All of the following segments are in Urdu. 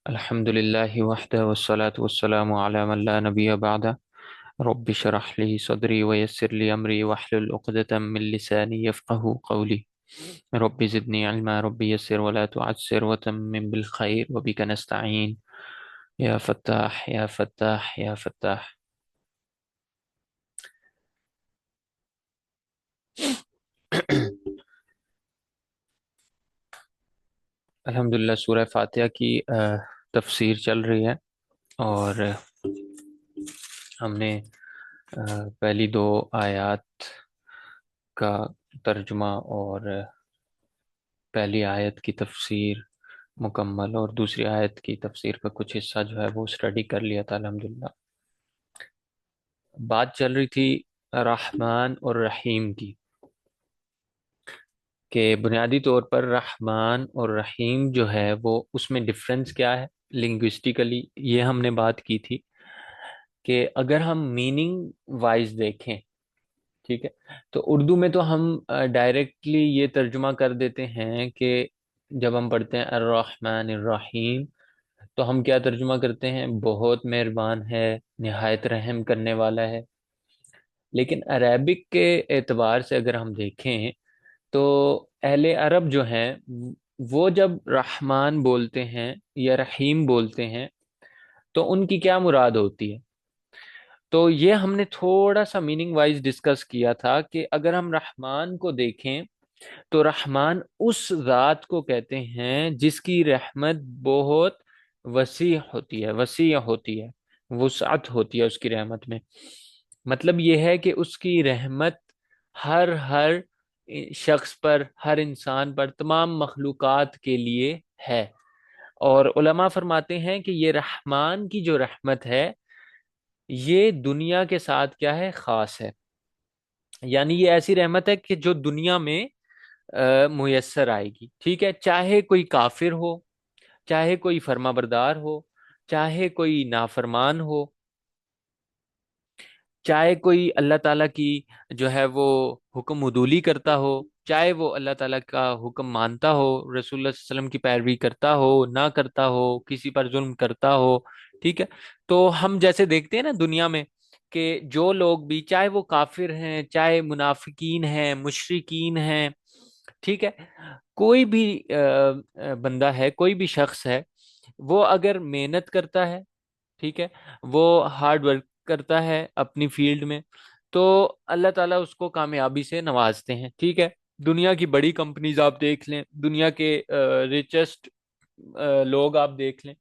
الحمد لله وحده والصلاة والسلام على من لا نبي بعده. رب اشرح لي صدري ويسر لي أمري واحلل عقدة من لساني يفقه قولي. رب زدني علما، رب يسر ولا تعسر وتمم بالخير وبك نستعين. يا فتاح يا فتاح يا فتاح. الحمدللہ سورہ فاتحہ کی تفسیر چل رہی ہے، اور ہم نے پہلی دو آیات کا ترجمہ اور پہلی آیت کی تفسیر مکمل اور دوسری آیت کی تفسیر کا کچھ حصہ جو ہے وہ اسٹڈی کر لیا تھا الحمدللہ۔ بات چل رہی تھی رحمان اور رحیم کی، کہ بنیادی طور پر رحمان اور رحیم جو ہے وہ اس میں ڈفرنس کیا ہے لنگوسٹیکلی، یہ ہم نے بات کی تھی کہ اگر ہم میننگ وائز دیکھیں، ٹھیک ہے، تو اردو میں تو ہم ڈائریکٹلی یہ ترجمہ کر دیتے ہیں کہ جب ہم پڑھتے ہیں الرحمن الرحیم تو ہم کیا ترجمہ کرتے ہیں؟ بہت مہربان ہے، نہایت رحم کرنے والا ہے۔ لیکن عربک کے اعتبار سے اگر ہم دیکھیں تو اہل عرب جو ہیں وہ جب رحمان بولتے ہیں یا رحیم بولتے ہیں تو ان کی کیا مراد ہوتی ہے؟ تو یہ ہم نے تھوڑا سا میننگ وائز ڈسکس کیا تھا کہ اگر ہم رحمان کو دیکھیں تو رحمان اس ذات کو کہتے ہیں جس کی رحمت بہت وسیع ہوتی ہے، وسیع ہوتی ہے، وسعت ہوتی ہے اس کی رحمت میں۔ مطلب یہ ہے کہ اس کی رحمت ہر شخص پر، ہر انسان پر، تمام مخلوقات کے لیے ہے۔ اور علماء فرماتے ہیں کہ یہ رحمان کی جو رحمت ہے یہ دنیا کے ساتھ کیا ہے؟ خاص ہے، یعنی یہ ایسی رحمت ہے کہ جو دنیا میں میسر آئے گی، ٹھیک ہے، چاہے کوئی کافر ہو، چاہے کوئی فرما بردار ہو، چاہے کوئی نافرمان ہو، چاہے کوئی اللہ تعالیٰ کی جو ہے وہ حکم عدولی کرتا ہو، چاہے وہ اللہ تعالیٰ کا حکم مانتا ہو، رسول اللہ صلی اللہ علیہ وسلم کی پیروی کرتا ہو، نہ کرتا ہو، کسی پر ظلم کرتا ہو، ٹھیک ہے۔ تو ہم جیسے دیکھتے ہیں نا دنیا میں کہ جو لوگ بھی، چاہے وہ کافر ہیں، چاہے منافقین ہیں، مشرکین ہیں، ٹھیک ہے، کوئی بھی بندہ ہے، کوئی بھی شخص ہے، وہ اگر محنت کرتا ہے، ٹھیک ہے، وہ ہارڈ ورک کرتا ہے اپنی فیلڈ میں، تو اللہ تعالیٰ اس کو کامیابی سے نوازتے ہیں، ٹھیک ہے۔ دنیا کی بڑی کمپنیز آپ دیکھ لیں، دنیا کے ریچسٹ لوگ آپ دیکھ لیں،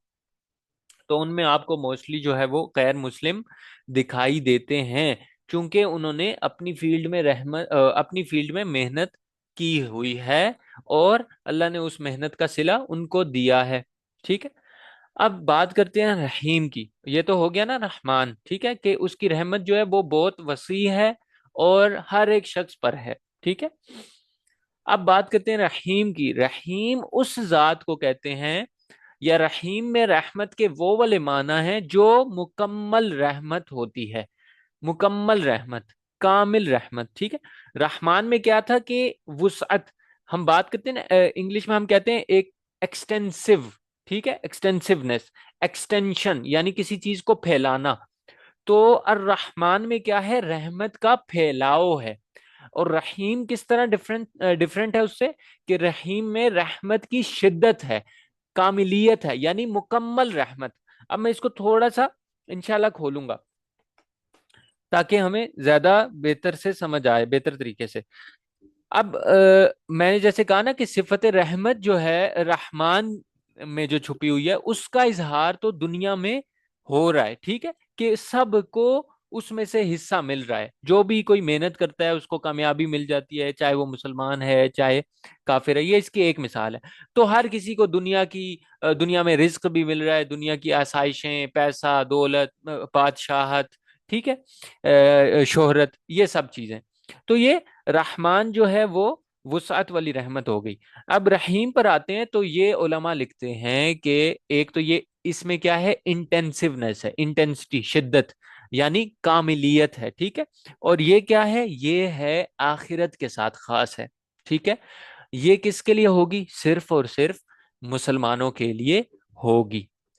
تو ان میں آپ کو موسٹلی جو ہے وہ غیر مسلم دکھائی دیتے ہیں، چونکہ انہوں نے اپنی فیلڈ میں اپنی فیلڈ میں محنت کی ہوئی ہے، اور اللہ نے اس محنت کا صلہ ان کو دیا ہے، ٹھیک ہے۔ اب بات کرتے ہیں رحیم کی۔ یہ تو ہو گیا نا رحمان، ٹھیک ہے، کہ اس کی رحمت جو ہے وہ بہت وسیع ہے اور ہر ایک شخص پر ہے، ٹھیک ہے۔ اب بات کرتے ہیں رحیم کی۔ رحیم اس ذات کو کہتے ہیں، یا رحیم میں رحمت کے وہ والے معنی ہیں جو مکمل رحمت ہوتی ہے، مکمل رحمت، کامل رحمت، ٹھیک ہے۔ رحمان میں کیا تھا کہ وسعت، ہم بات کرتے ہیں نا انگلش میں ہم کہتے ہیں ایک ایکسٹینسو، ٹھیک ہے، ایکسٹینسونیس، ایکسٹینشن، یعنی کسی چیز کو پھیلانا۔ تو الرحمن میں کیا ہے؟ رحمت کا پھیلاؤ ہے۔ اور رحیم کس طرح ڈفرنٹ ہے اس سے؟ کہ رحیم میں رحمت کی شدت ہے، کاملیت ہے، یعنی مکمل رحمت۔ اب میں اس کو تھوڑا سا انشاءاللہ کھولوں گا تاکہ ہمیں زیادہ بہتر سے سمجھ آئے، بہتر طریقے سے۔ اب میں نے جیسے کہا نا کہ صفت رحمت جو ہے رحمان میں جو چھپی ہوئی ہے اس کا اظہار تو دنیا میں ہو رہا ہے، ٹھیک ہے، کہ سب کو اس میں سے حصہ مل رہا ہے، جو بھی کوئی محنت کرتا ہے اس کو کامیابی مل جاتی ہے، چاہے وہ مسلمان ہے چاہے کافر ہے۔ یہ اس کی ایک مثال ہے۔ تو ہر کسی کو دنیا میں رزق بھی مل رہا ہے، دنیا کی آسائشیں، پیسہ، دولت، بادشاہت، ٹھیک ہے، شہرت، یہ سب چیزیں۔ تو یہ رحمان جو ہے وہ وسعت والی رحمت ہو گئی۔ اب رحیم پر آتے ہیں تو یہ علماء لکھتے ہیں کہ ایک تو یہ اس میں کیا ہے؟ انٹینسونیس ہے، انٹینسٹی، شدت، یعنی کاملیت ہے، ٹھیک ہے۔ اور یہ کیا ہے؟ یہ ہے آخرت کے ساتھ خاص ہے، ٹھیک ہے۔ یہ کس کے لیے ہوگی؟ صرف اور صرف مسلمانوں کے لیے ہوگی۔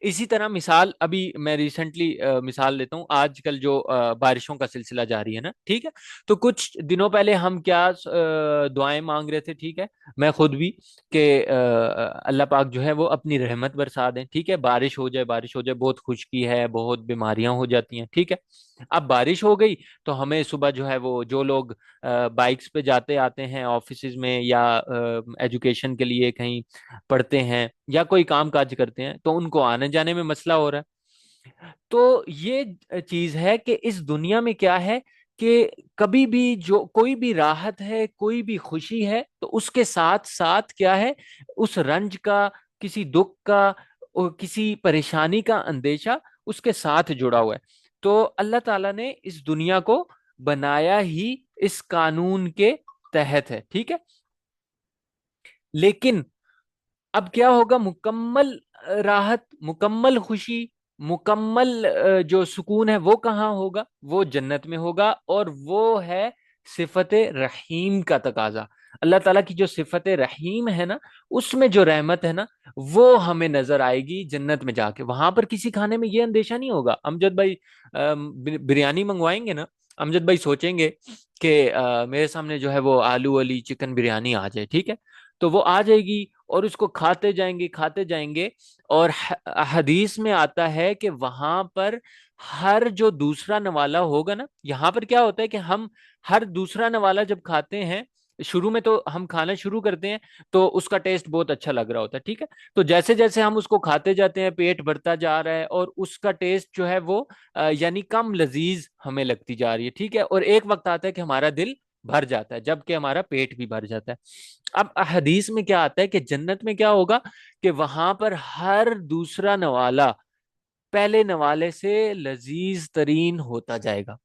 اسی طرح مثال ابھی میں ریسنٹلی مثال لیتا ہوں، آج کل جو بارشوں کا سلسلہ جاری ہے نا، ٹھیک ہے، تو کچھ دنوں پہلے ہم کیا دعائیں مانگ رہے تھے، ٹھیک ہے، میں خود بھی، کہ اللہ پاک جو ہے وہ اپنی رحمت برسا دیں، ٹھیک ہے، بارش ہو جائے، بارش ہو جائے، بہت خشکی ہے، بہت بیماریاں ہو جاتی ہیں، ٹھیک ہے۔ اب بارش ہو گئی تو ہمیں صبح جو ہے وہ جو لوگ بائکس پہ جاتے آتے ہیں آفیسز میں، یا ایجوکیشن کے لیے کہیں پڑھتے ہیں، یا کوئی کام کاج کرتے ہیں، تو ان کو آنے جانے میں مسئلہ ہو رہا ہے۔ تو یہ چیز ہے کہ اس دنیا میں کیا ہے کہ کبھی بھی جو کوئی بھی راحت ہے، کوئی بھی خوشی ہے، تو اس کے ساتھ ساتھ کیا ہے، اس رنج کا، کسی دکھ کا، اور کسی پریشانی کا اندیشہ اس کے ساتھ جڑا ہوا ہے۔ تو اللہ تعالیٰ نے اس دنیا کو بنایا ہی اس قانون کے تحت ہے، ٹھیک ہے۔ لیکن اب کیا ہوگا، مکمل راحت، مکمل خوشی، مکمل جو سکون ہے وہ کہاں ہوگا؟ وہ جنت میں ہوگا، اور وہ ہے صفت رحیم کا تقاضا۔ اللہ تعالیٰ کی جو صفت رحیم ہے نا، اس میں جو رحمت ہے نا، وہ ہمیں نظر آئے گی جنت میں جا کے۔ وہاں پر کسی کھانے میں یہ اندیشہ نہیں ہوگا۔ امجد بھائی بریانی منگوائیں گے نا، امجد بھائی سوچیں گے کہ میرے سامنے جو ہے وہ آلو والی چکن بریانی آ جائے، ٹھیک ہے، تو وہ آ جائے گی، اور اس کو کھاتے جائیں گے، کھاتے جائیں گے، اور حدیث میں آتا ہے کہ وہاں پر ہر جو دوسرا نوالا ہوگا نا، یہاں پر کیا ہوتا ہے کہ ہم ہر دوسرا نوالا جب کھاتے ہیں، شروع میں تو ہم کھانا شروع کرتے ہیں تو اس کا ٹیسٹ بہت اچھا لگ رہا ہوتا ہے، ٹھیک ہے، تو جیسے جیسے ہم اس کو کھاتے جاتے ہیں، پیٹ بھرتا جا رہا ہے، اور اس کا ٹیسٹ جو ہے وہ یعنی کم لذیذ ہمیں لگتی جا رہی ہے، ٹھیک ہے، اور ایک وقت آتا ہے کہ ہمارا دل بھر جاتا ہے، جبکہ ہمارا پیٹ بھی بھر جاتا ہے۔ اب حدیث میں کیا آتا ہے کہ جنت میں کیا ہوگا کہ وہاں پر ہر دوسرا نوالا پہلے نوالے سے لذیذ ترین ہوتا جائے گا،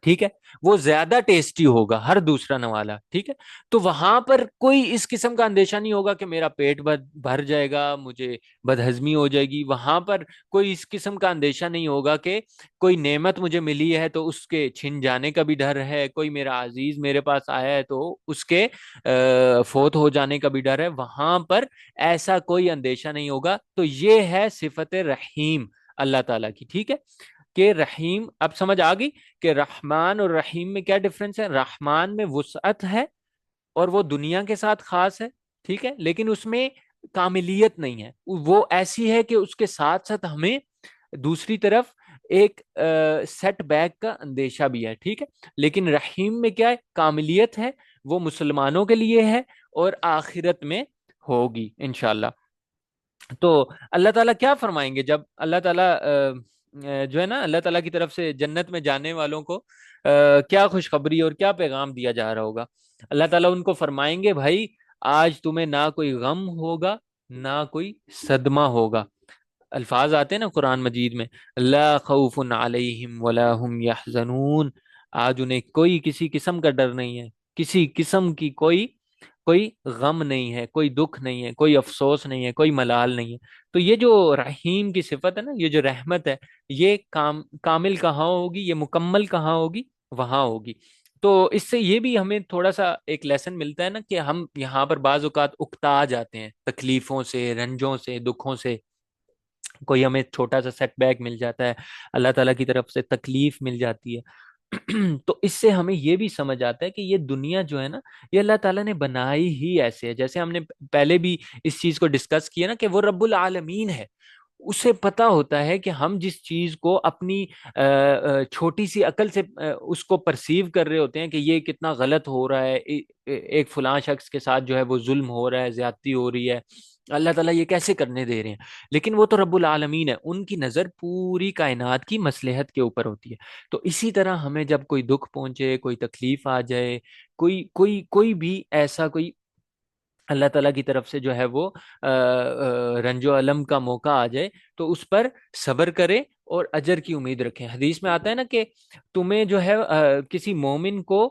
ٹھیک ہے، وہ زیادہ ٹیسٹی ہوگا ہر دوسرا نوالا، ٹھیک ہے۔ تو وہاں پر کوئی اس قسم کا اندیشہ نہیں ہوگا کہ میرا پیٹ بھر جائے گا، مجھے بدہضمی ہو جائے گی۔ وہاں پر کوئی اس قسم کا اندیشہ نہیں ہوگا کہ کوئی نعمت مجھے ملی ہے تو اس کے چھن جانے کا بھی ڈر ہے، کوئی میرا عزیز میرے پاس آیا ہے تو اس کے فوت ہو جانے کا بھی ڈر ہے۔ وہاں پر ایسا کوئی اندیشہ نہیں ہوگا۔ تو یہ ہے صفت رحیم اللہ تعالیٰ کی، ٹھیک ہے، کہ رحیم۔ اب سمجھ آ گئی کہ رحمان اور رحیم میں کیا ڈفرنس ہے؟ رحمان میں وسعت ہے، اور وہ دنیا کے ساتھ خاص ہے، ٹھیک ہے، لیکن اس میں کاملیت نہیں ہے، وہ ایسی ہے کہ اس کے ساتھ ساتھ ہمیں دوسری طرف ایک سیٹ بیک کا اندیشہ بھی ہے، ٹھیک ہے، لیکن رحیم میں کیا ہے؟ کاملیت ہے، وہ مسلمانوں کے لیے ہے، اور آخرت میں ہوگی انشاءاللہ۔ تو اللہ تعالیٰ کیا فرمائیں گے جب اللہ تعالیٰ جو ہے نا، اللہ تعالیٰ کی طرف سے جنت میں جانے والوں کو کیا خوشخبری اور کیا پیغام دیا جا رہا ہوگا؟ اللہ تعالیٰ ان کو فرمائیں گے، بھائی آج تمہیں نہ کوئی غم ہوگا، نہ کوئی صدمہ ہوگا۔ الفاظ آتے ہیں نا قرآن مجید میں، لا خوف علیہم ولا هم یحزنون، آج انہیں کوئی کسی قسم کا ڈر نہیں ہے، کسی قسم کی کوئی غم نہیں ہے، کوئی دکھ نہیں ہے، کوئی افسوس نہیں ہے، کوئی ملال نہیں ہے۔ تو یہ جو رحیم کی صفت ہے نا، یہ جو رحمت ہے، یہ کامل کہاں ہوگی، یہ مکمل کہاں ہوگی؟ وہاں ہوگی۔ تو اس سے یہ بھی ہمیں تھوڑا سا ایک لیسن ملتا ہے نا، کہ ہم یہاں پر بعض اوقات اکتا جاتے ہیں تکلیفوں سے، رنجوں سے، دکھوں سے، کوئی ہمیں چھوٹا سا سیٹ بیک مل جاتا ہے، اللہ تعالیٰ کی طرف سے تکلیف مل جاتی ہے، تو اس سے ہمیں یہ بھی سمجھ آتا ہے کہ یہ دنیا جو ہے نا، یہ اللہ تعالیٰ نے بنائی ہی ایسے ہے، جیسے ہم نے پہلے بھی اس چیز کو ڈسکس کیا نا، کہ وہ رب العالمین ہے، اسے پتا ہوتا ہے کہ ہم جس چیز کو اپنی چھوٹی سی عقل سے اس کو پرسیو کر رہے ہوتے ہیں کہ یہ کتنا غلط ہو رہا ہے، ایک فلاں شخص کے ساتھ جو ہے وہ ظلم ہو رہا ہے، زیادتی ہو رہی ہے، اللہ تعالیٰ یہ کیسے کرنے دے رہے ہیں، لیکن وہ تو رب العالمین ہے، ان کی نظر پوری کائنات کی مصلحت کے اوپر ہوتی ہے۔ تو اسی طرح ہمیں جب کوئی دکھ پہنچے، کوئی تکلیف آ جائے، کوئی بھی ایسا کوئی اللہ تعالیٰ کی طرف سے جو ہے وہ رنج و الم کا موقع آ جائے، تو اس پر صبر کرے اور اجر کی امید رکھیں۔ حدیث میں آتا ہے نا کہ تمہیں جو ہے کسی مومن کو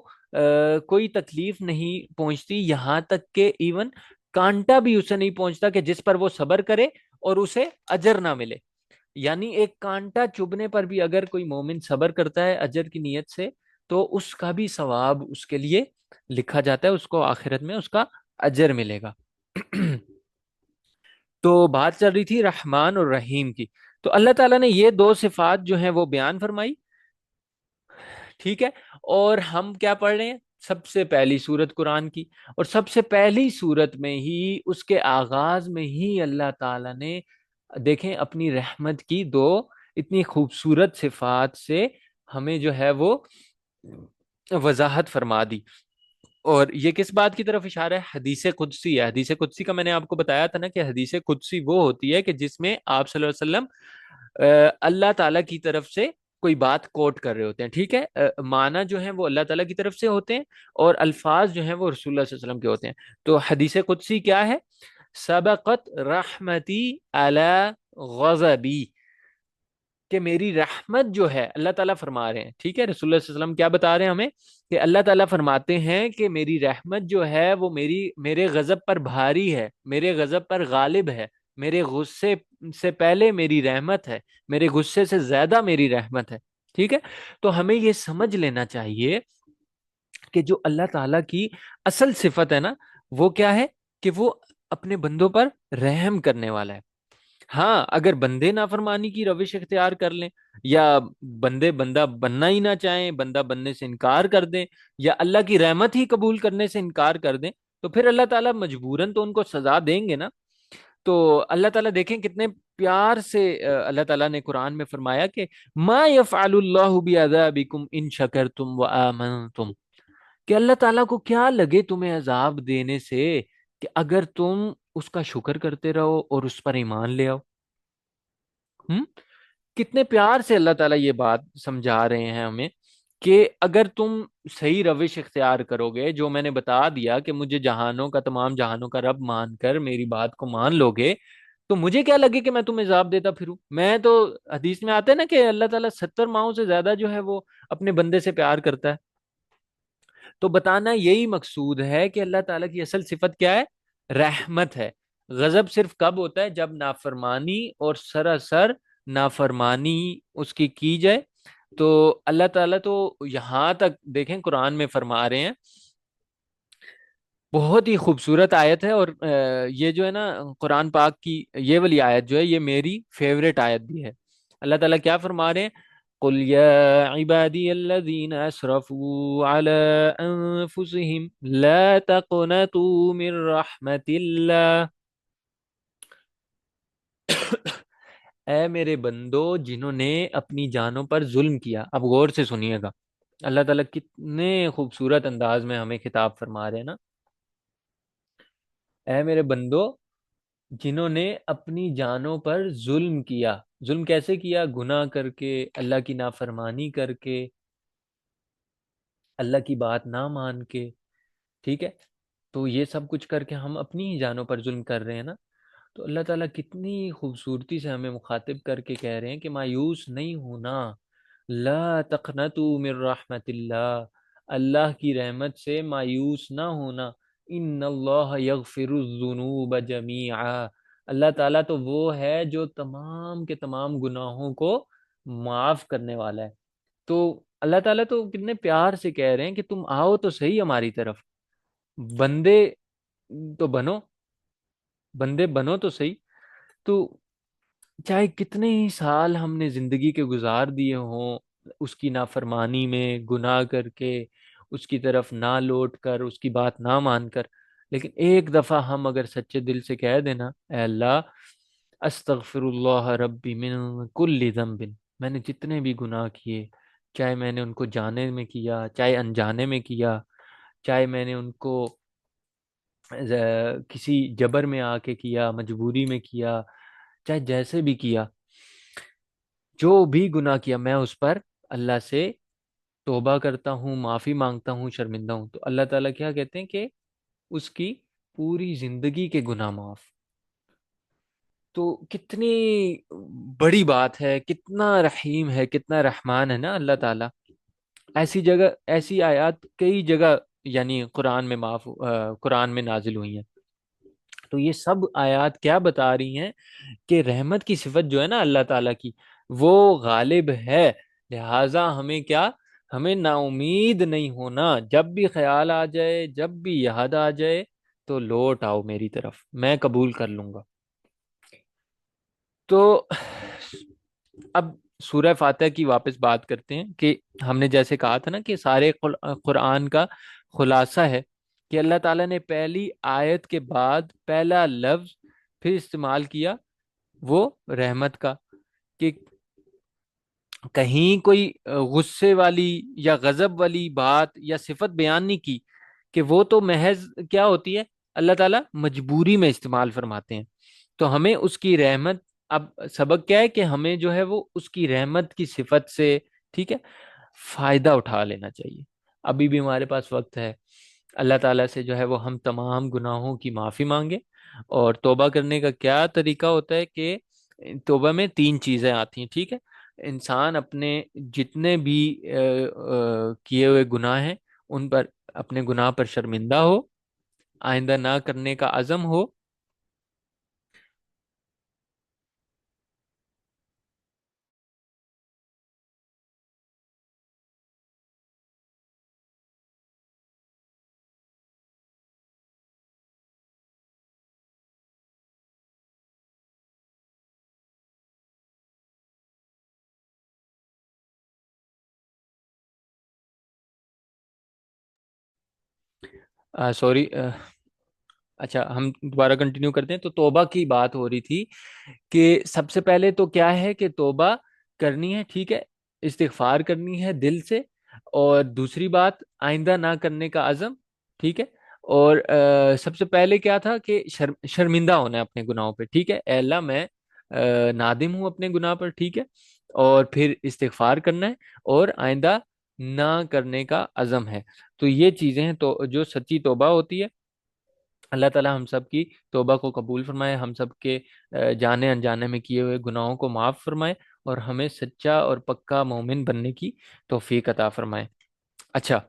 کوئی تکلیف نہیں پہنچتی، یہاں تک کہ ایون کانٹا بھی اسے نہیں پہنچتا کہ جس پر وہ صبر کرے اور اسے اجر نہ ملے۔ یعنی ایک کانٹا چبھنے پر بھی اگر کوئی مومن صبر کرتا ہے اجر کی نیت سے، تو اس کا بھی ثواب اس کے لیے لکھا جاتا ہے، اس کو آخرت میں اس کا اجر ملے گا۔ تو بات چل رہی تھی رحمان اور رحیم کی. تو اللہ تعالیٰ نے یہ دو صفات جو ہیں وہ بیان فرمائی. ٹھیک ہے. اور ہم کیا پڑھ رہے ہیں؟ سب سے پہلی سورت قرآن کی. اور سب سے پہلی سورت میں ہی اس کے آغاز میں ہی اللہ تعالیٰ نے دیکھیں اپنی رحمت کی دو اتنی خوبصورت صفات سے ہمیں جو ہے وہ وضاحت فرما دی. اور یہ کس بات کی طرف اشارہ ہے؟ حدیث قدسی ہے. حدیث قدسی کا میں نے آپ کو بتایا تھا نا کہ حدیث قدسی وہ ہوتی ہے کہ جس میں آپ صلی اللہ علیہ وسلم اللہ تعالیٰ کی طرف سے کوئی بات کوٹ کر رہے ہوتے ہیں. ٹھیک ہے. معنی جو ہیں وہ اللہ تعالیٰ کی طرف سے ہوتے ہیں اور الفاظ جو ہیں وہ رسول اللہ صلی اللہ علیہ وسلم کے ہوتے ہیں. تو حدیث قدسی کیا ہے؟ سبقت رحمتی علی غضبی، کہ میری رحمت جو ہے، اللہ تعالیٰ فرما رہے ہیں. ٹھیک ہے. رسول اللہ صلی اللہ علیہ وسلم کیا بتا رہے ہیں ہمیں؟ کہ اللہ تعالیٰ فرماتے ہیں کہ میری رحمت جو ہے وہ میرے غضب پر بھاری ہے، میرے غضب پر غالب ہے، میرے غصے سے پہلے میری رحمت ہے، میرے غصے سے زیادہ میری رحمت ہے. ٹھیک ہے. تو ہمیں یہ سمجھ لینا چاہیے کہ جو اللہ تعالیٰ کی اصل صفت ہے نا، وہ کیا ہے؟ کہ وہ اپنے بندوں پر رحم کرنے والا ہے. ہاں، اگر بندے نافرمانی کی روش اختیار کر لیں، یا بندہ بننا ہی نہ چاہیں، بندہ بننے سے انکار کر دیں، یا اللہ کی رحمت ہی قبول کرنے سے انکار کر دیں، تو پھر اللہ تعالیٰ مجبوراً تو ان کو سزا دیں گے نا. تو اللہ تعالیٰ دیکھیں کتنے پیار سے اللہ تعالیٰ نے قرآن میں فرمایا کہ ما یفعل اللہ بعذابکم ان شکرتم وآمنتم، کہ اللہ تعالیٰ کو کیا لگے تمہیں عذاب دینے سے کہ اگر تم اس کا شکر کرتے رہو اور اس پر ایمان لے آؤ. ہم کتنے پیار سے اللہ تعالیٰ یہ بات سمجھا رہے ہیں ہمیں کہ اگر تم صحیح روش اختیار کرو گے، جو میں نے بتا دیا کہ مجھے جہانوں کا، تمام جہانوں کا رب مان کر میری بات کو مان لو گے، تو مجھے کیا لگے کہ میں تمہیں عذاب دیتا پھروں. میں تو حدیث میں آتا ہے نا کہ اللہ تعالیٰ 70 ماہوں سے زیادہ جو ہے وہ اپنے بندے سے پیار کرتا ہے. تو بتانا یہی مقصود ہے کہ اللہ تعالیٰ کی اصل صفت کیا ہے؟ رحمت ہے. غضب صرف کب ہوتا ہے؟ جب نافرمانی اور سراسر نافرمانی اس کی جائے. تو اللہ تعالیٰ تو یہاں تک دیکھیں قرآن میں فرما رہے ہیں، بہت ہی خوبصورت آیت ہے. اور یہ جو ہے نا قرآن پاک کی یہ والی آیت جو ہے یہ میری فیوریٹ آیت بھی ہے. اللہ تعالیٰ کیا فرما رہے ہیں؟ قل یا عبادی الذین اسرفوا علی انفسهم لا تقنطوا من رحمت اللہ. اے میرے بندو جنہوں نے اپنی جانوں پر ظلم کیا. اب غور سے سنیے گا، اللہ تعالیٰ کتنے خوبصورت انداز میں ہمیں خطاب فرما رہے ہیں نا. اے میرے بندو جنہوں نے اپنی جانوں پر ظلم کیا. ظلم کیسے کیا؟ گناہ کر کے، اللہ کی نافرمانی کر کے، اللہ کی بات نہ مان کے. ٹھیک ہے. تو یہ سب کچھ کر کے ہم اپنی ہی جانوں پر ظلم کر رہے ہیں نا. تو اللہ تعالیٰ کتنی خوبصورتی سے ہمیں مخاطب کر کے کہہ رہے ہیں کہ مایوس نہیں ہونا. لا تقنطوا من رحمت اللہ، اللہ کی رحمت سے مایوس نہ ہونا. ان اللہ یغفر الذنوب جمیعا، اللہ تعالیٰ تو وہ ہے جو تمام کے تمام گناہوں کو معاف کرنے والا ہے. تو اللہ تعالیٰ تو کتنے پیار سے کہہ رہے ہیں کہ تم آؤ تو صحیح ہماری طرف، بندے تو بنو، بندے بنو تو صحیح. تو چاہے کتنے ہی سال ہم نے زندگی کے گزار دیے ہوں اس کی نافرمانی میں، گناہ کر کے، اس کی طرف نہ لوٹ کر، اس کی بات نہ مان کر، لیکن ایک دفعہ ہم اگر سچے دل سے کہہ دینا اے اللہ استغفر اللہ ربی من کل ذنب، میں نے جتنے بھی گناہ کیے، چاہے میں نے ان کو جانے میں کیا، چاہے انجانے میں کیا، چاہے میں نے ان کو کسی جبر میں آ کے کیا، مجبوری میں کیا، چاہے جیسے بھی کیا، جو بھی گناہ کیا، میں اس پر اللہ سے توبہ کرتا ہوں، معافی مانگتا ہوں، شرمندہ ہوں. تو اللہ تعالیٰ کیا کہتے ہیں کہ اس کی پوری زندگی کے گناہ معاف. تو کتنی بڑی بات ہے، کتنا رحیم ہے، کتنا رحمان ہے نا اللہ تعالیٰ. ایسی جگہ، ایسی آیات کئی جگہ یعنی قرآن میں نازل ہوئی ہیں. تو یہ سب آیات کیا بتا رہی ہیں کہ رحمت کی صفت جو ہے نا اللہ تعالیٰ کی، وہ غالب ہے. لہٰذا ہمیں کیا، ہمیں نا امید نہیں ہونا. جب بھی خیال آ جائے، جب بھی یاد آ جائے، تو لوٹ آؤ میری طرف، میں قبول کر لوں گا. تو اب سورہ فاتحہ کی واپس بات کرتے ہیں کہ ہم نے جیسے کہا تھا نا کہ سارے قرآن کا خلاصہ ہے کہ اللہ تعالیٰ نے پہلی آیت کے بعد پہلا لفظ پھر استعمال کیا وہ رحمت کا، کہ کہیں کوئی غصے والی یا غضب والی بات یا صفت بیان نہیں کی، کہ وہ تو محض کیا ہوتی ہے، اللہ تعالیٰ مجبوری میں استعمال فرماتے ہیں۔ تو ہمیں اس کی رحمت، اب سبق کیا ہے کہ ہمیں جو ہے وہ اس کی رحمت کی صفت سے، ٹھیک ہے، فائدہ اٹھا لینا چاہیے۔ ابھی بھی ہمارے پاس وقت ہے، اللہ تعالیٰ سے جو ہے وہ ہم تمام گناہوں کی معافی مانگے۔ اور توبہ کرنے کا کیا طریقہ ہوتا ہے کہ توبہ میں تین چیزیں آتی ہیں، ٹھیک ہے۔ انسان اپنے جتنے بھی کیے ہوئے گناہ ہیں ان پر، اپنے گناہ پر شرمندہ ہو، آئندہ نہ کرنے کا عزم ہو، سوری، اچھا ہم دوبارہ کنٹینیو کرتے ہیں۔ تو توبہ کی بات ہو رہی تھی کہ سب سے پہلے تو کیا ہے کہ توبہ کرنی ہے، ٹھیک ہے، استغفار کرنی ہے دل سے، اور دوسری بات آئندہ نہ کرنے کا عزم، ٹھیک ہے، اور سب سے پہلے کیا تھا کہ شرمندہ ہونا ہے اپنے گناہوں پہ، ٹھیک ہے، اے اللہ میں نادم ہوں اپنے گناہ پر، ٹھیک ہے، اور پھر استغفار کرنا ہے، اور آئندہ نہ کرنے کا عزم ہے۔ تو یہ چیزیں ہیں تو جو سچی توبہ ہوتی ہے۔ اللہ تعالیٰ ہم سب کی توبہ کو قبول فرمائے، ہم سب کے جانے انجانے میں کیے ہوئے گناہوں کو معاف فرمائے، اور ہمیں سچا اور پکا مومن بننے کی توفیق عطا فرمائے۔ اچھا،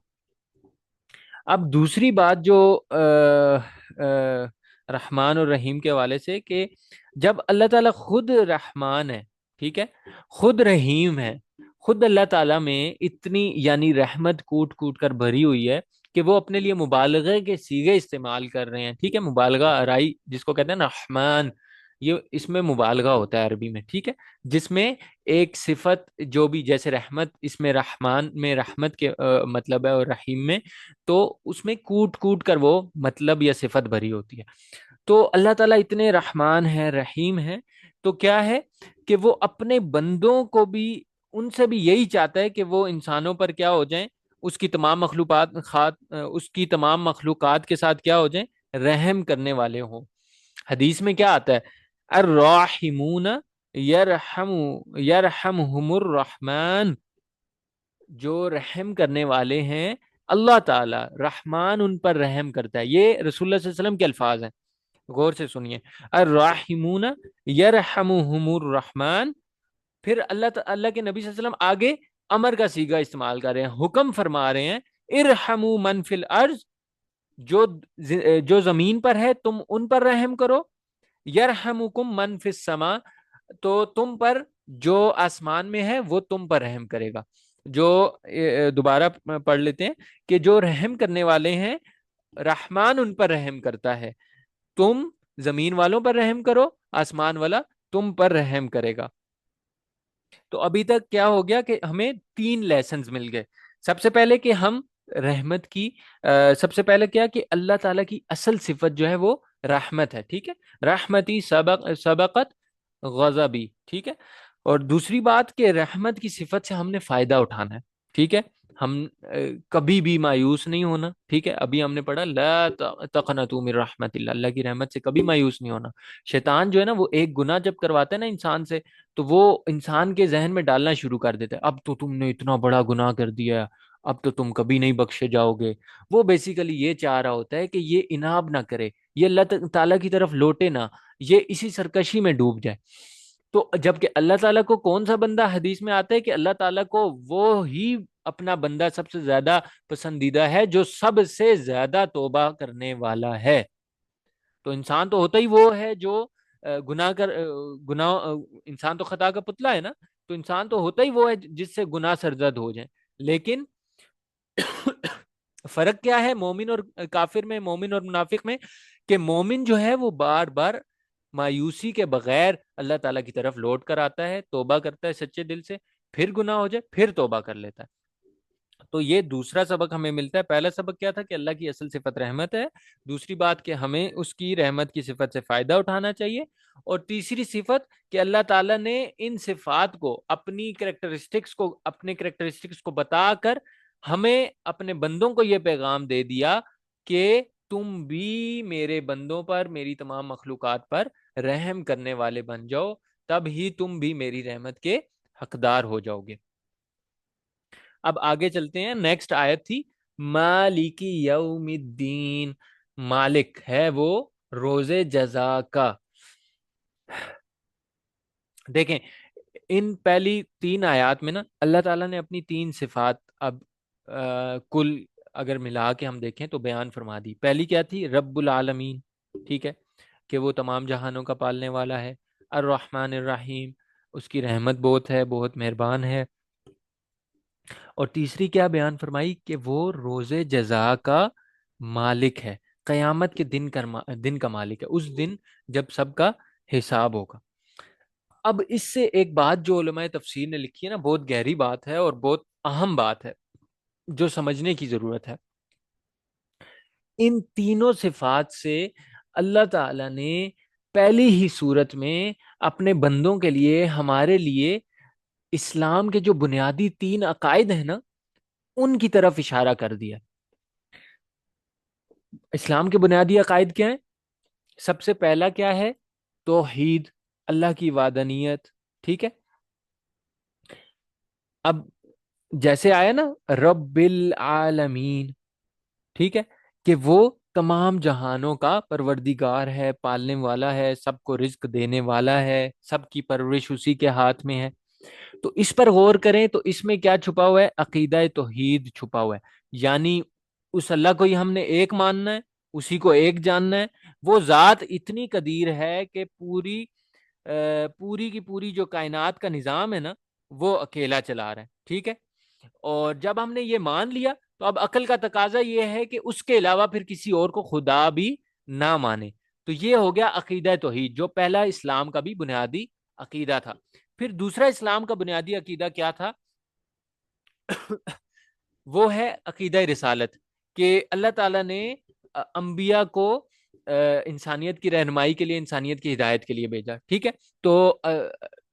اب دوسری بات جو رحمان اور رحیم کے حوالے سے، کہ جب اللہ تعالیٰ خود رحمان ہے، ٹھیک ہے، خود رحیم ہے، خود اللہ تعالیٰ میں اتنی یعنی رحمت کوٹ کوٹ کر بھری ہوئی ہے کہ وہ اپنے لیے مبالغے کے صیغے استعمال کر رہے ہیں، ٹھیک ہے، مبالغہ آرائی جس کو کہتے ہیں نا، رحمان، یہ اس میں مبالغہ ہوتا ہے عربی میں، ٹھیک ہے، جس میں ایک صفت جو بھی، جیسے رحمت، اس میں رحمان میں رحمت کے مطلب ہے، اور رحیم میں تو اس میں کوٹ کوٹ کر وہ مطلب یا صفت بھری ہوتی ہے۔ تو اللہ تعالیٰ اتنے رحمان ہیں، رحیم ہیں، تو کیا ہے کہ وہ اپنے بندوں کو بھی، ان سے بھی یہی چاہتا ہے کہ وہ انسانوں پر کیا ہو جائیں، اس کی تمام اس کی تمام مخلوقات کے ساتھ کیا ہو جائیں، رحم کرنے والے ہوں۔ حدیث میں کیا آتا ہے، الراحمون یرحم یرحمہم الرحمن، جو رحم کرنے والے ہیں اللہ تعالی رحمان ان پر رحم کرتا ہے۔ یہ رسول اللہ صلی اللہ علیہ وسلم کے الفاظ ہیں، غور سے سنیے، الراحمون یرحمہم الرحمن۔ پھر اللہ کے نبی صلی اللہ علیہ وسلم آگے امر کا صیغہ استعمال کر رہے ہیں، حکم فرما رہے ہیں، ارحموا من فی الارض، جو جو زمین پر ہے تم ان پر رحم کرو، یرحمکم من فی السماء، تو تم پر جو آسمان میں ہے وہ تم پر رحم کرے گا۔ جو دوبارہ پڑھ لیتے ہیں کہ جو رحم کرنے والے ہیں، رحمان ان پر رحم کرتا ہے، تم زمین والوں پر رحم کرو، آسمان والا تم پر رحم کرے گا۔ تو ابھی تک کیا ہو گیا کہ ہمیں تین لیسنز مل گئے۔ سب سے پہلے کہ ہم رحمت کی، سب سے پہلے کیا کہ اللہ تعالیٰ کی اصل صفت جو ہے وہ رحمت ہے، ٹھیک ہے، رحمتی سبقت غضبی، ٹھیک ہے، اور دوسری بات کہ رحمت کی صفت سے ہم نے فائدہ اٹھانا ہے، ٹھیک ہے، ہم کبھی بھی مایوس نہیں ہونا، ٹھیک ہے، ابھی ہم نے پڑھا لا تقنطوا من رحمت اللہ، اللہ کی رحمت سے کبھی مایوس نہیں ہونا۔ شیطان جو ہے نا وہ ایک گناہ جب کرواتا ہے نا انسان سے، تو وہ انسان کے ذہن میں ڈالنا شروع کر دیتا ہے، اب تو تم نے اتنا بڑا گناہ کر دیا، اب تو تم کبھی نہیں بخشے جاؤ گے۔ وہ بیسیکلی یہ چاہ رہا ہوتا ہے کہ یہ اناب نہ کرے، یہ اللہ تعالیٰ کی طرف لوٹے نہ، یہ اسی سرکشی میں ڈوب جائے۔ تو جبکہ اللہ تعالیٰ کو کون سا بندہ، حدیث میں آتا ہے کہ اللہ تعالیٰ کو وہ ہی اپنا بندہ سب سے زیادہ پسندیدہ ہے جو سب سے زیادہ توبہ کرنے والا ہے۔ تو انسان تو ہوتا ہی وہ ہے جو گناہ کر گناہ انسان تو خطا کا پتلا ہے نا، تو انسان تو ہوتا ہی وہ ہے جس سے گناہ سرزد ہو جائیں۔ لیکن فرق کیا ہے مومن اور کافر میں، مومن اور منافق میں، کہ مومن جو ہے وہ بار بار مایوسی کے بغیر اللہ تعالیٰ کی طرف لوٹ کر آتا ہے، توبہ کرتا ہے سچے دل سے، پھر گناہ ہو جائے پھر توبہ کر لیتا ہے۔ تو یہ دوسرا سبق ہمیں ملتا ہے۔ پہلا سبق کیا تھا کہ اللہ کی اصل صفت رحمت ہے، دوسری بات کہ ہمیں اس کی رحمت کی صفت سے فائدہ اٹھانا چاہیے، اور تیسری صفت کہ اللہ تعالیٰ نے ان صفات کو اپنے کریکٹرسٹکس کو بتا کر ہمیں اپنے بندوں کو یہ پیغام دے دیا کہ تم بھی میرے بندوں پر، میری تمام مخلوقات پر رحم کرنے والے بن جاؤ، تب ہی تم بھی میری رحمت کے حقدار ہو جاؤ گے۔ اب آگے چلتے ہیں، نیکسٹ آیت تھی مالک یوم الدین، مالک ہے وہ روز جزا کا۔ دیکھیں ان پہلی 3 آیات میں نا اللہ تعالیٰ نے اپنی 3 صفات اب کل اگر ملا کے ہم دیکھیں تو بیان فرما دی۔ پہلی کیا تھی؟ رب العالمین، ٹھیک ہے، کہ وہ تمام جہانوں کا پالنے والا ہے۔ الرحمن الرحیم، اس کی رحمت بہت ہے، بہت مہربان ہے۔ اور تیسری کیا بیان فرمائی؟ کہ وہ روز جزا کا مالک ہے، قیامت کے دن کا مالک ہے، اس دن جب سب کا حساب ہوگا۔ اب اس سے ایک بات جو علماء تفسیر نے لکھی ہے نا، بہت گہری بات ہے اور بہت اہم بات ہے جو سمجھنے کی ضرورت ہے۔ ان تینوں صفات سے اللہ تعالی نے پہلی ہی صورت میں اپنے بندوں کے لیے، ہمارے لیے اسلام کے جو بنیادی 3 عقائد ہیں نا، ان کی طرف اشارہ کر دیا۔ اسلام کے بنیادی عقائد کیا ہیں؟ سب سے پہلا کیا ہے؟ توحید، اللہ کی وحدانیت، ٹھیک ہے۔ اب جیسے آیا نا رب العالمین، ٹھیک ہے، کہ وہ تمام جہانوں کا پروردگار ہے، پالنے والا ہے، سب کو رزق دینے والا ہے، سب کی پرورش اسی کے ہاتھ میں ہے۔ تو اس پر غور کریں تو اس میں کیا چھپا ہوا ہے؟ عقیدہ توحید چھپا ہوا ہے، یعنی اس اللہ کو ہی ہم نے ایک ماننا ہے، اسی کو ایک جاننا ہے۔ وہ ذات اتنی قدیر ہے کہ پوری کی پوری جو کائنات کا نظام ہے نا، وہ اکیلا چلا رہا ہے، ٹھیک ہے۔ اور جب ہم نے یہ مان لیا تو اب عقل کا تقاضا یہ ہے کہ اس کے علاوہ پھر کسی اور کو خدا بھی نہ مانے۔ تو یہ ہو گیا عقیدہ توحید، جو پہلا اسلام کا بھی بنیادی عقیدہ تھا۔ پھر دوسرا اسلام کا بنیادی عقیدہ کیا تھا؟ وہ ہے عقیدہ رسالت، کہ اللہ تعالیٰ نے انبیاء کو انسانیت کی رہنمائی کے لیے، انسانیت کی ہدایت کے لیے بھیجا، ٹھیک ہے۔ تو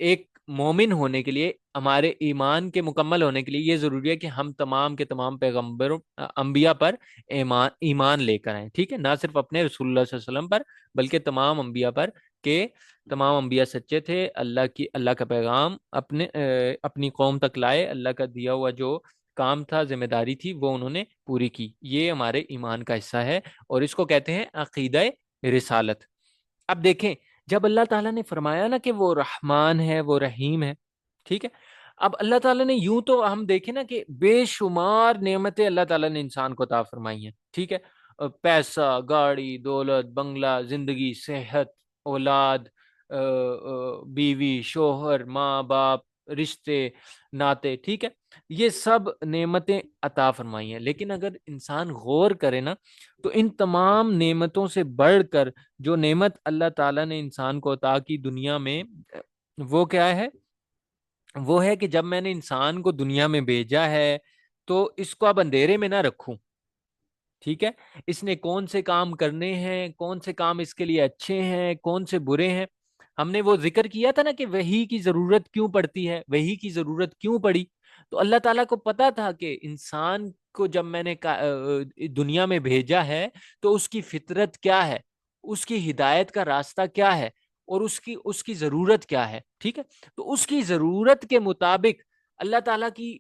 ایک مومن ہونے کے لیے، ہمارے ایمان کے مکمل ہونے کے لیے یہ ضروری ہے کہ ہم تمام کے تمام پیغمبروں، انبیاء پر ایمان لے کر آئیں، ٹھیک ہے، نہ صرف اپنے رسول اللہ صلی اللہ علیہ وسلم پر بلکہ تمام انبیاء پر، کہ تمام انبیاء سچے تھے، اللہ کا پیغام اپنی قوم تک لائے، اللہ کا دیا ہوا جو کام تھا، ذمہ داری تھی، وہ انہوں نے پوری کی۔ یہ ہمارے ایمان کا حصہ ہے اور اس کو کہتے ہیں عقیدہ رسالت۔ اب دیکھیں جب اللہ تعالیٰ نے فرمایا نا کہ وہ رحمان ہے، وہ رحیم ہے، ٹھیک ہے، اب اللہ تعالیٰ نے یوں تو ہم دیکھیں نا کہ بے شمار نعمتیں اللہ تعالیٰ نے انسان کو عطا فرمائی ہیں، ٹھیک ہے، پیسہ، گاڑی، دولت، بنگلہ، زندگی، صحت، اولاد، بیوی، شوہر، ماں باپ، رشتے ناتے، ٹھیک ہے، یہ سب نعمتیں عطا فرمائی ہیں۔ لیکن اگر انسان غور کرے نا تو ان تمام نعمتوں سے بڑھ کر جو نعمت اللہ تعالیٰ نے انسان کو عطا کی دنیا میں، وہ کیا ہے؟ وہ ہے کہ جب میں نے انسان کو دنیا میں بھیجا ہے تو اس کو اب اندھیرے میں نہ رکھوں، ٹھیک ہے، اس نے کون سے کام کرنے ہیں، کون سے کام اس کے لیے اچھے ہیں، کون سے برے ہیں۔ ہم نے وہ ذکر کیا تھا نا کہ وحی کی ضرورت کیوں پڑتی ہے، وحی کی ضرورت کیوں پڑی؟ تو اللہ تعالیٰ کو پتا تھا کہ انسان کو جب میں نے دنیا میں بھیجا ہے تو اس کی فطرت کیا ہے، اس کی ہدایت کا راستہ کیا ہے، اور اس کی ضرورت کیا ہے، ٹھیک ہے۔ تو اس کی ضرورت کے مطابق اللہ تعالیٰ کی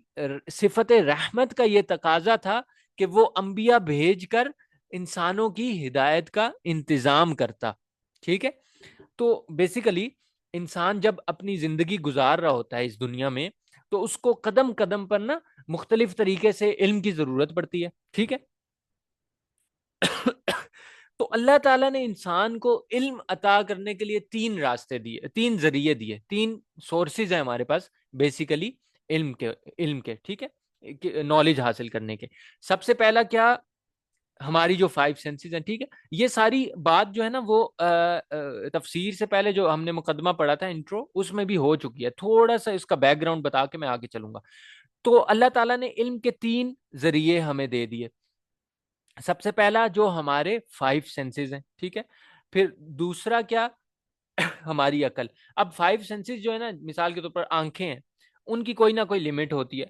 صفت رحمت کا یہ تقاضا تھا کہ وہ انبیاء بھیج کر انسانوں کی ہدایت کا انتظام کرتا، ٹھیک ہے۔ تو بیسیکلی انسان جب اپنی زندگی گزار رہا ہوتا ہے اس دنیا میں تو اس کو قدم قدم پر نا مختلف طریقے سے علم کی ضرورت پڑتی ہے، ٹھیک ہے۔ تو اللہ تعالیٰ نے انسان کو علم عطا کرنے کے لیے 3 راستے دیے، 3 ذریعے دیے، 3 سورسز ہیں ہمارے پاس بیسیکلی علم کے، ٹھیک ہے، نالج حاصل کرنے کے۔ سب سے پہلا کیا؟ ہماری جو 5 سینسز ہیں، ٹھیک ہے، یہ ساری بات جو ہے نا وہ تفسیر سے پہلے جو ہم نے مقدمہ پڑھا تھا انٹرو، اس میں بھی ہو چکی ہے. تھوڑا سا اس کا بیک گراؤنڈ بتا کے میں آگے چلوں گا. تو اللہ تعالیٰ نے علم کے 3 ذریعے ہمیں دے دیے. سب سے پہلا جو ہمارے 5 سینسز ہیں، ٹھیک ہے. پھر دوسرا کیا؟ ہماری عقل. اب 5 سینسز جو ہے نا، مثال کے طور پر آنکھیں ہیں، ان کی کوئی نہ کوئی لمٹ ہوتی ہے،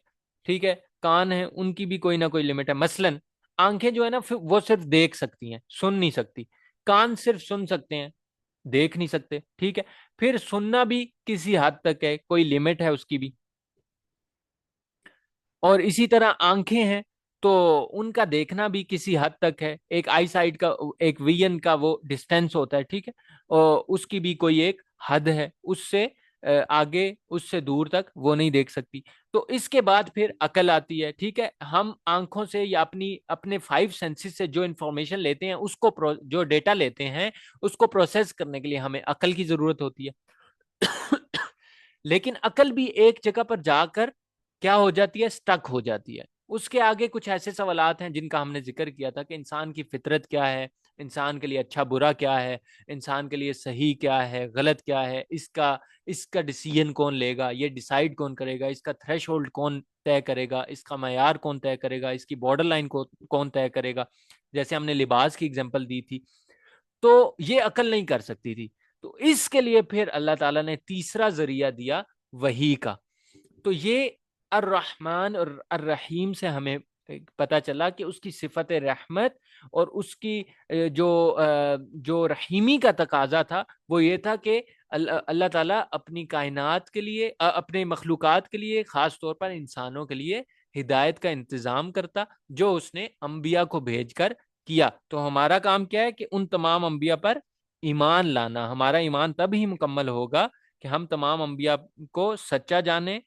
ٹھیک ہے. کان ہیں، ان کی بھی کوئی نہ کوئی لمٹ ہے. مثلاً آنکھیں جو ہے نا وہ صرف دیکھ سکتی ہیں، سن نہیں سکتی. کان صرف سن سکتے ہیں، دیکھ نہیں سکتے، ٹھیک ہے. پھر سننا بھی کسی حد تک ہے، کوئی لمٹ ہے اس کی بھی. اور اسی طرح آنکھیں ہیں تو ان کا دیکھنا بھی کسی حد تک ہے. ایک آئی سائٹ کا، ایک ویژن کا وہ ڈسٹینس ہوتا ہے، ٹھیک ہے. اور اس کی بھی کوئی ایک حد ہے، اس سے آگے، اس سے دور تک وہ نہیں دیکھ سکتی. تو اس کے بعد پھر عقل آتی ہے، ٹھیک ہے. ہم آنکھوں سے یا اپنے 5 سینسز سے جو انفارمیشن لیتے ہیں، اس کو جو ڈیٹا لیتے ہیں، اس کو پروسیس کرنے کے لیے ہمیں عقل کی ضرورت ہوتی ہے. لیکن عقل بھی ایک جگہ پر جا کر کیا ہو جاتی ہے؟ سٹک ہو جاتی ہے. اس کے آگے کچھ ایسے سوالات ہیں جن کا ہم نے ذکر کیا تھا کہ انسان کی فطرت کیا ہے، انسان کے لیے اچھا برا کیا ہے، انسان کے لیے صحیح کیا ہے، غلط کیا ہے، اس کا ڈیسیژن کون لے گا، یہ ڈیسائیڈ کون کرے گا، اس کا تھریش ہولڈ کون طے کرے گا، اس کا معیار کون طے کرے گا، اس کی بارڈر لائن کون طے کرے گا. جیسے ہم نے لباس کی اگزامپل دی تھی، تو یہ عقل نہیں کر سکتی تھی. تو اس کے لیے پھر اللہ تعالیٰ نے تیسرا ذریعہ دیا، وحی کا. تو یہ الرحمن اور الرحیم سے ہمیں پتا چلا کہ اس کی صفت رحمت اور اس کی جو رحیمی کا تقاضا تھا وہ یہ تھا کہ اللہ تعالیٰ اپنی کائنات کے لیے، اپنے مخلوقات کے لیے، خاص طور پر انسانوں کے لیے ہدایت کا انتظام کرتا، جو اس نے انبیاء کو بھیج کر کیا. تو ہمارا کام کیا ہے کہ ان تمام انبیاء پر ایمان لانا. ہمارا ایمان تب ہی مکمل ہوگا کہ ہم تمام انبیاء کو سچا جانے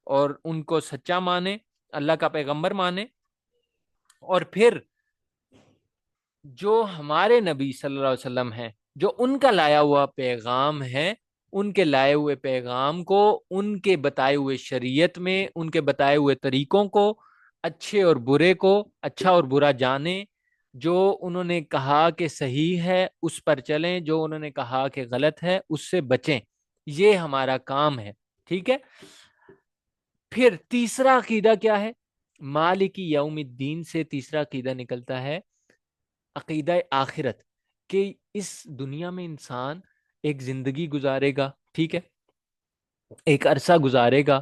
اور ان کو سچا مانے، اللہ کا پیغمبر مانے. اور پھر جو ہمارے نبی صلی اللہ علیہ وسلم ہیں، جو ان کا لایا ہوا پیغام ہے، ان کے لائے ہوئے پیغام کو، ان کے بتائے ہوئے شریعت میں، ان کے بتائے ہوئے طریقوں کو، اچھے اور برے کو، اچھا اور برا جانیں. جو انہوں نے کہا کہ صحیح ہے اس پر چلیں، جو انہوں نے کہا کہ غلط ہے اس سے بچیں. یہ ہمارا کام ہے، ٹھیک ہے. پھر تیسرا عقیدہ کیا ہے؟ مالک یوم الدین سے تیسرا عقیدہ نکلتا ہے عقیدہ آخرت، کہ اس دنیا میں انسان ایک زندگی گزارے گا، ٹھیک ہے، ایک عرصہ گزارے گا،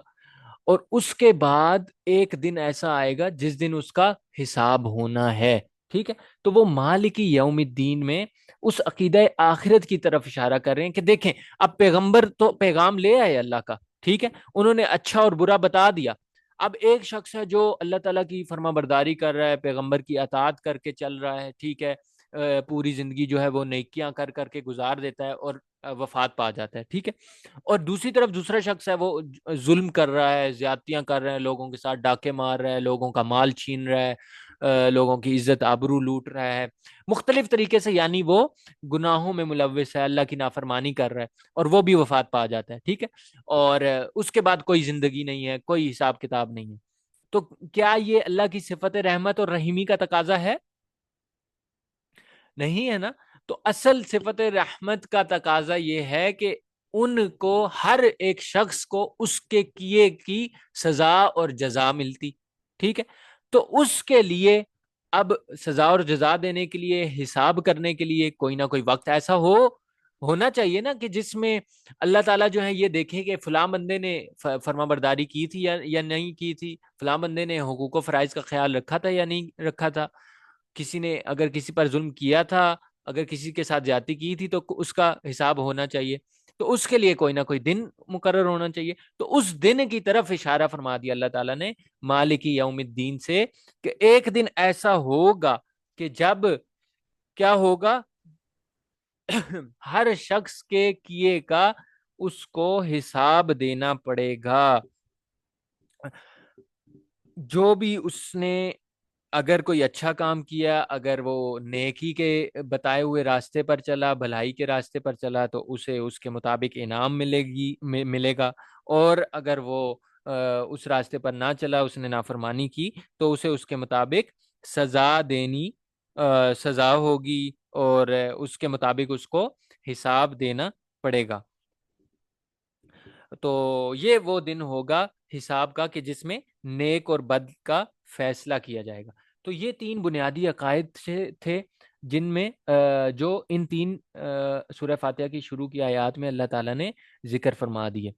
اور اس کے بعد ایک دن ایسا آئے گا جس دن اس کا حساب ہونا ہے، ٹھیک ہے. تو وہ مالک یوم الدین میں اس عقیدہ آخرت کی طرف اشارہ کر رہے ہیں کہ دیکھیں، اب پیغمبر تو پیغام لے آئے اللہ کا، ٹھیک ہے، انہوں نے اچھا اور برا بتا دیا. اب ایک شخص ہے جو اللہ تعالیٰ کی فرما برداری کر رہا ہے، پیغمبر کی اطاعت کر کے چل رہا ہے، ٹھیک ہے، پوری زندگی جو ہے وہ نیکیاں کر کر کے گزار دیتا ہے اور وفات پا جاتا ہے، ٹھیک ہے. اور دوسری طرف دوسرا شخص ہے، وہ ظلم کر رہا ہے، زیادتیاں کر رہا ہے، لوگوں کے ساتھ ڈاکے مار رہا ہے، لوگوں کا مال چھین رہا ہے، لوگوں کی عزت آبرو لوٹ رہا ہے مختلف طریقے سے. یعنی وہ گناہوں میں ملوث ہے، اللہ کی نافرمانی کر رہا ہے، اور وہ بھی وفات پا جاتا ہے، ٹھیک ہے. اور اس کے بعد کوئی زندگی نہیں ہے، کوئی حساب کتاب نہیں ہے. تو کیا یہ اللہ کی صفت رحمت اور رحیمی کا تقاضا ہے؟ نہیں ہے نا. تو اصل صفت رحمت کا تقاضا یہ ہے کہ ان کو، ہر ایک شخص کو اس کے کیے کی سزا اور جزا ملتی، ٹھیک ہے. تو اس کے لیے اب سزا اور جزا دینے کے لیے، حساب کرنے کے لیے کوئی نہ کوئی وقت ایسا ہونا چاہیے نا کہ جس میں اللہ تعالیٰ جو ہے یہ دیکھے کہ فلاں بندے نے فرما برداری کی تھی یا نہیں کی تھی، فلاں بندے نے حقوق و فرائض کا خیال رکھا تھا یا نہیں رکھا تھا، کسی نے اگر کسی پر ظلم کیا تھا، اگر کسی کے ساتھ زیادتی کی تھی، تو اس کا حساب ہونا چاہیے. تو اس کے لیے کوئی نہ کوئی دن مقرر ہونا چاہیے. تو اس دن کی طرف اشارہ فرما دیا اللہ تعالیٰ نے مالک یوم الدین سے، کہ ایک دن ایسا ہوگا کہ جب کیا ہوگا؟ ہر شخص کے کیے کا اس کو حساب دینا پڑے گا. جو بھی اس نے، اگر کوئی اچھا کام کیا، اگر وہ نیکی کے بتائے ہوئے راستے پر چلا، بھلائی کے راستے پر چلا، تو اسے اس کے مطابق انعام ملے گا. اور اگر وہ اس راستے پر نہ چلا، اس نے نافرمانی کی، تو اسے اس کے مطابق سزا دینی سزا ہوگی، اور اس کے مطابق اس کو حساب دینا پڑے گا۔ تو یہ وہ دن ہوگا حساب کا کہ جس میں نیک اور بد کا فیصلہ کیا جائے گا۔ تو یہ تین بنیادی عقائد تھے جن میں جو ان تین سورہ فاتحہ کی شروع کی آیات میں اللہ تعالیٰ نے ذکر فرما دیے۔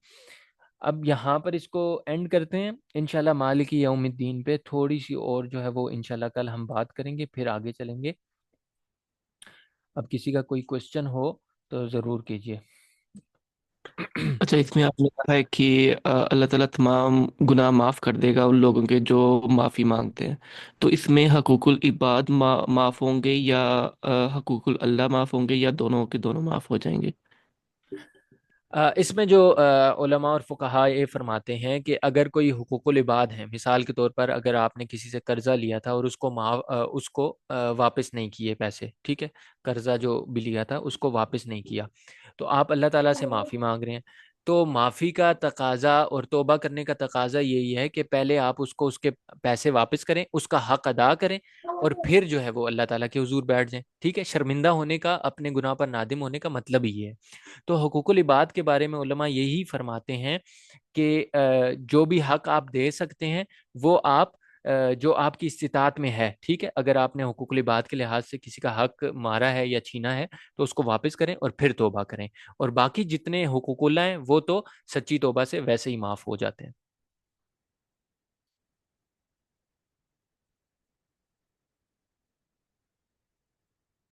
اب یہاں پر اس کو اینڈ کرتے ہیں انشاءاللہ۔ مالک یوم الدین پہ تھوڑی سی اور جو ہے وہ انشاءاللہ کل ہم بات کریں گے، پھر آگے چلیں گے۔ اب کسی کا کوئی کوشچن ہو تو ضرور کیجیے۔ اچھا، اس میں آپ نے کہا ہے کہ اللہ تعالیٰ تمام گناہ معاف کر دے گا ان لوگوں کے جو معافی مانگتے ہیں، تو اس میں حقوق العباد معاف ہوں گے، یا حقوق اللہ معاف ہوں گے، یا دونوں کے دونوں معاف ہو جائیں گے؟ اس میں جو علماء اور فقہاء یہ فرماتے ہیں کہ اگر کوئی حقوق العباد ہیں، مثال کے طور پر اگر آپ نے کسی سے قرضہ لیا تھا اور اس کو واپس نہیں کیے پیسے، ٹھیک ہے، قرضہ جو بھی لیا تھا اس کو واپس نہیں کیا، تو آپ اللہ تعالیٰ سے معافی مانگ رہے ہیں۔ تو معافی کا تقاضا اور توبہ کرنے کا تقاضا یہی ہے کہ پہلے آپ اس کو اس کے پیسے واپس کریں، اس کا حق ادا کریں، اور پھر جو ہے وہ اللہ تعالیٰ کے حضور بیٹھ جائیں، ٹھیک ہے۔ شرمندہ ہونے کا، اپنے گناہ پر نادم ہونے کا مطلب ہی یہ ہے۔ تو حقوق العباد کے بارے میں علماء یہی فرماتے ہیں کہ جو بھی حق آپ دے سکتے ہیں وہ آپ جو آپ کی استطاعت میں ہے، ٹھیک ہے، اگر آپ نے حقوق العباد کے لحاظ سے کسی کا حق مارا ہے یا چھینا ہے تو اس کو واپس کریں اور پھر توبہ کریں، اور باقی جتنے حقوق اللہ ہیں وہ تو سچی توبہ سے ویسے ہی معاف ہو جاتے ہیں۔